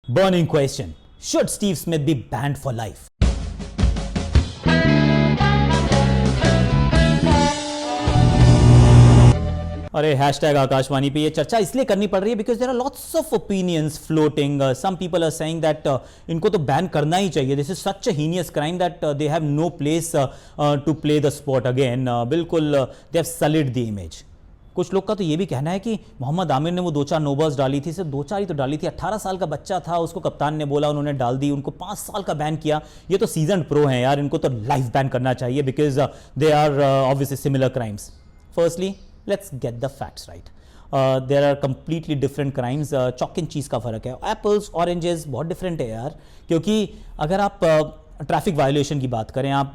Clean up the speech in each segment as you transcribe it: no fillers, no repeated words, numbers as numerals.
Burning question. Should Steve Smith be banned for life? अरे hashtag Akashvani पे ये चर्चा इसलिए करनी पड़ रही है because there are lots of opinions floating. Some people are saying that इनको तो बैन करना ही चाहिए. This is such a heinous crime that they have no place to play the sport again. बिल्कुल they have sullied the image. कुछ लोग का तो ये भी कहना है कि मोहम्मद आमिर ने वो 2-4 नो बॉल्स डाली थी, सिर्फ 2-4 ही तो डाली थी. 18 साल का बच्चा था, उसको कप्तान ने बोला, उन्होंने डाल दी. उनको 5 साल का बैन किया. ये तो सीजन प्रो हैं यार, इनको तो लाइफ बैन करना चाहिए because they are obviously similar crimes. Firstly let's get the facts right. There are completely different crimes. Chalk and cheese का फ़र्क है. एप्पल्स ऑरेंजेस बहुत डिफरेंट है यार. क्योंकि अगर आप ट्रैफिक वायलेशन की बात करें, आप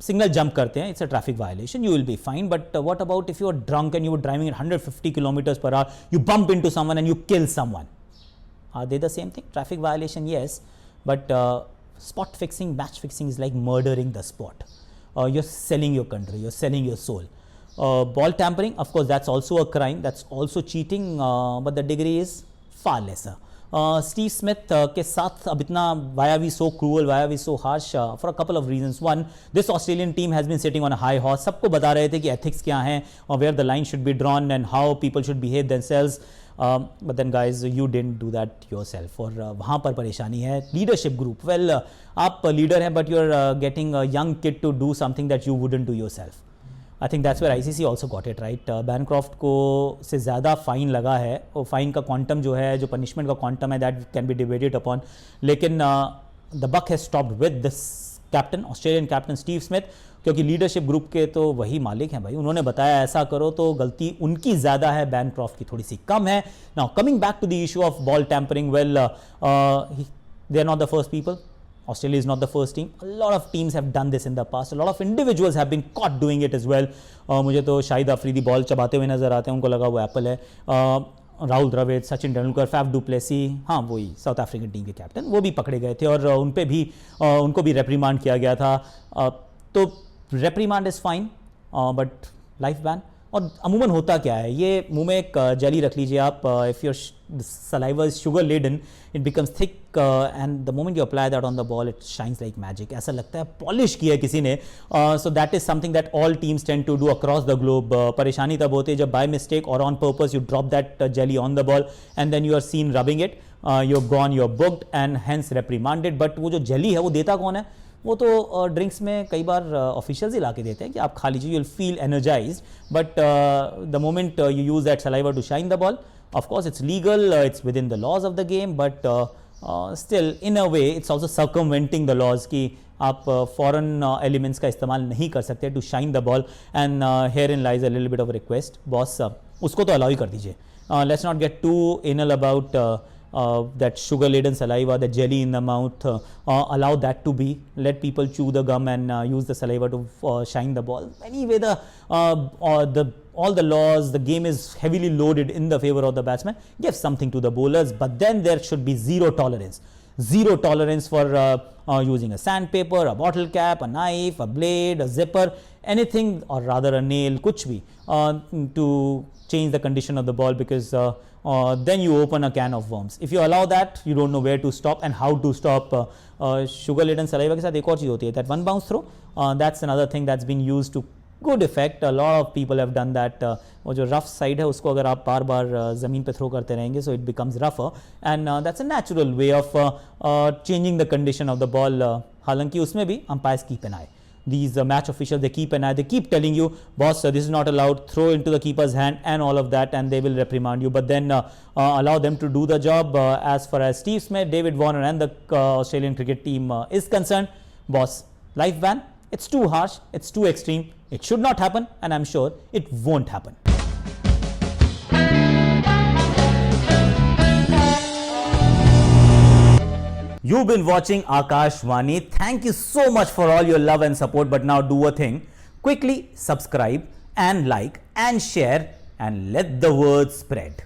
सिग्नल जंप करते हैं, it's a traffic violation, you will be fine. But what about if you are drunk and you are driving at 150 kilometres per hour, you bump into someone and you kill someone. Are they the same thing? Traffic violation, yes, but spot fixing, match fixing is like murdering the sport. You're selling your country, you're selling your soul. Ball tampering, of course, that's also a crime, that's also cheating, but the degree is far lesser. Steve Smith के साथ अब इतना why are we so cruel, why are we so harsh? For a couple of reasons. One, this Australian team has been sitting on a high horse. सबको बता रहे थे कि ethics क्या हैं और where the line should be drawn and how people should behave themselves. But then guys, you didn't do that yourself. और वहाँ पर परेशानी है. Leadership group, well, आप leader हैं but you're getting a young kid to do something that you wouldn't do yourself. I think that's where ICC also got it right. Bancroft को से ज़्यादा फ़ाइन लगा है. और फाइन का क्वांटम जो है, जो पनिशमेंट का क्वांटम है, that can be debated upon. लेकिन the buck has stopped with this captain, Australian captain Steve Smith, क्योंकि लीडरशिप ग्रुप के तो वही मालिक हैं भाई. उन्होंने बताया ऐसा करो, तो गलती उनकी ज़्यादा है, बैनक्रॉफ्ट की थोड़ी सी कम है. Now coming back to the issue of ball tampering, well they are not the first people. Australia is not the first team. A lot of teams have done this in the past. A lot of individuals have been caught doing it as well. मुझे तो Shahid Afridi ball चबाते हुए नजर आते हैं, उनको लगा वो एप्पल है. Rahul Dravid, Sachin Tendulkar, Faf du Plessis, हाँ वही साउथ अफ्रीकन टीम के कैप्टन, वो भी पकड़े गए थे और उन पे भी उनको भी रेप्रीमांड किया गया था. तो reprimand is fine but life ban. और अमूमन होता क्या है, ये मुंह में एक जेली रख लीजिए आप. If your saliva is sugar laden, it becomes thick and the moment you apply that on the ball, it shines like magic. ऐसा लगता है पॉलिश किया है किसी ने. So that is something that all teams tend to do across the globe. परेशानी तब होती है जब बाय मिस्टेक और on purpose you drop that jelly on the ball and then you are seen rubbing it. You are gone, you are booked and hence reprimanded. But वो जो jelly है वो देता कौन है? वो तो ड्रिंक्स में कई बार ऑफिशियल्स ही ला के देते हैं कि आप खा लीजिए, you will feel energised. But the moment you use that saliva to shine the ball, of course it's legal, it's within the laws of the game, but still in a way it's also circumventing the laws कि आप foreign elements का इस्तेमाल नहीं कर सकते to shine the ball. And herein lies a little bit of request, boss उसको तो allow ही कर दीजिए. Let's not get too anal about that sugar laden saliva, that jelly in the mouth. Allow that to be. Let people chew the gum and use the saliva to shine the ball. Anyway, all the laws, the game is heavily loaded in the favor of the batsman. Give something to the bowlers, but then there should be zero tolerance. Zero tolerance for using a sandpaper, a bottle cap, a knife, a blade, a zipper, anything, or rather a nail, kuch bhi, to change the condition of the ball, because then you open a can of worms. If you allow that, you don't know where to stop and how to stop. Sugar laden saliva के साथ एक और चीज़ होती है, that one bounce throw. That's another thing that's been used to good effect. A lot of people have done that. वो जो rough side है उसको अगर आप बार बार ज़मीन पे थ्रो करते रहेंगे, so it becomes rougher, and that's a natural way of changing the condition of the ball. हालांकि उसमें भी umpires keep an eye. These match officials, they keep an eye, they keep telling you, boss, this is not allowed, throw into the keeper's hand and all of that, and they will reprimand you. But then allow them to do the job. As far as Steve Smith, David Warner and the Australian cricket team is concerned, boss, life ban, it's too harsh, it's too extreme, it should not happen, and I'm sure it won't happen. You've been watching Akashvani. Thank you so much for all your love and support. But now do a thing. Quickly subscribe and like and share and let the word spread.